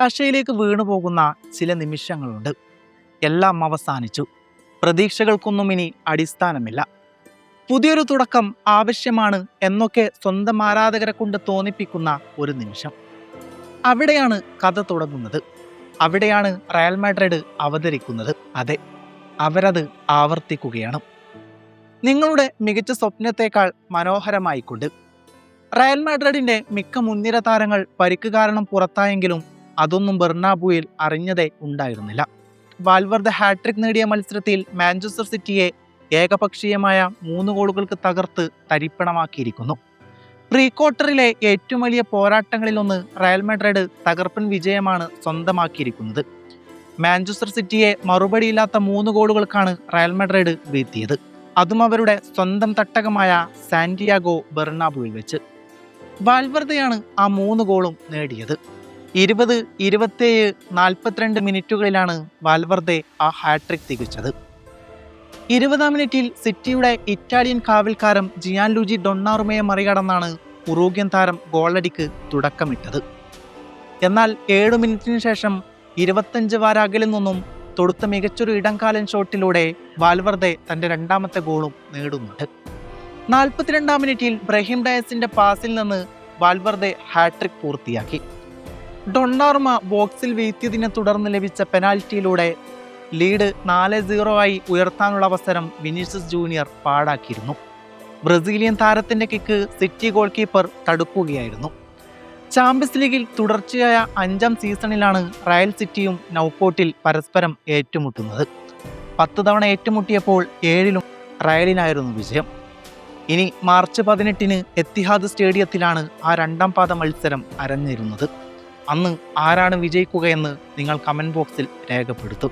നിരാശയിലേക്ക് വീണുപോകുന്ന ചില നിമിഷങ്ങളുണ്ട്. എല്ലാം അവസാനിച്ചു, പ്രതീക്ഷകൾക്കൊന്നും ഇനി അടിസ്ഥാനമില്ല, പുതിയൊരു തുടക്കം ആവശ്യമാണ് എന്നൊക്കെ സ്വന്തം ആരാധകരെ കൊണ്ട് തോന്നിപ്പിക്കുന്ന ഒരു നിമിഷം. അവിടെയാണ് കഥ തുടങ്ങുന്നത്. അവിടെയാണ് റയൽ മാഡ്രിഡ് അവതരിക്കുന്നത്. അതെ, അവരത് ആവർത്തിക്കുകയാണ്. നിങ്ങളുടെ മികച്ച സ്വപ്നത്തേക്കാൾ മനോഹരമായിക്കൊണ്ട്. റയൽ മാഡ്രിഡിന്റെ മിക്ക മുൻനിര താരങ്ങൾ പരിക്ക് കാരണം പുറത്തായെങ്കിലും അതൊന്നും ബെർണാബൂയിൽ അറിഞ്ഞതേ ഉണ്ടായിരുന്നില്ല. വാൽവർദെ ഹാട്രിക് നേടിയ മത്സരത്തിൽ മാഞ്ചസ്റ്റർ സിറ്റിയെ ഏകപക്ഷീയമായ 3 ഗോളുകൾക്ക് തകർത്ത് തരിപ്പണമാക്കിയിരിക്കുന്നു. പ്രീ ക്വാർട്ടറിലെ ഏറ്റവും വലിയ പോരാട്ടങ്ങളിലൊന്ന് റയൽ മാഡ്രിഡ് തകർപ്പൻ വിജയമാണ് സ്വന്തമാക്കിയിരിക്കുന്നത്. മാഞ്ചസ്റ്റർ സിറ്റിയെ മറുപടിയില്ലാത്ത 3 ഗോളുകൾക്കാണ് റയൽ മാഡ്രിഡ് വീഴ്ത്തിയത്. അതും അവരുടെ സ്വന്തം തട്ടകമായ സാന്റിയാഗോ ബെർണാബൂയിൽ വെച്ച്. വാൽവർദെയാണ് ആ 3 ഗോളും നേടിയത്. 20, 27, 42 മിനിറ്റുകളിലാണ് വാൽവർദെ ആ ഹാട്രിക് തികച്ചത്. 20-ാം മിനിറ്റിൽ സിറ്റിയുടെ ഇറ്റാലിയൻ കാവൽക്കാരൻ ജിയാൻ ലൂജി ഡൊണ്ണാറുമയെ മറികടന്നാണ് ഉറൂഗ്യൻ താരം ഗോളടിക്ക് തുടക്കമിട്ടത്. എന്നാൽ 7 മിനിറ്റിന് ശേഷം 25 വാര അകലിൽ നിന്നും തൊടുത്ത മികച്ചൊരു ഇടംകാലൻ ഷോട്ടിലൂടെ വാൽവർദെ തന്റെ 2ാമത്തെ ഗോളും നേടുന്നുണ്ട്. 42-ാം മിനിറ്റിൽ ബ്രഹീം ഡയസിന്റെ പാസിൽ നിന്ന് വാൽവർദെ ഹാട്രിക് പൂർത്തിയാക്കി. ഡൊണ്ണാറുമ ബോക്സിൽ വീഴ്ത്തിയതിനെ തുടർന്ന് ലഭിച്ച പെനാൽറ്റിയിലൂടെ ലീഡ് 4-0 ആയി ഉയർത്താനുള്ള അവസരം വിനീഷ്യസ് ജൂനിയർ പാഴാക്കിയിരുന്നു. ബ്രസീലിയൻ താരത്തിന്റെ കിക്ക് സിറ്റി ഗോൾ കീപ്പർ തടുക്കുകയായിരുന്നു. ചാമ്പ്യൻസ് ലീഗിൽ തുടർച്ചയായ 5ാം സീസണിലാണ് റയൽ സിറ്റിയും നൗപോർട്ടിൽ പരസ്പരം ഏറ്റുമുട്ടുന്നത്. 10 തവണ ഏറ്റുമുട്ടിയപ്പോൾ 7ലും റയലിനായിരുന്നു വിജയം. ഇനി മാർച്ച് 18-ന് എത്തിഹാദ് സ്റ്റേഡിയത്തിലാണ് ആ 2ാം പാദ മത്സരം അരങ്ങേറുന്നത്. അന്ന് ആരാണ് വിജയിക്കുകയെന്ന് നിങ്ങൾ കമന്റ് ബോക്സിൽ രേഖപ്പെടുത്തും.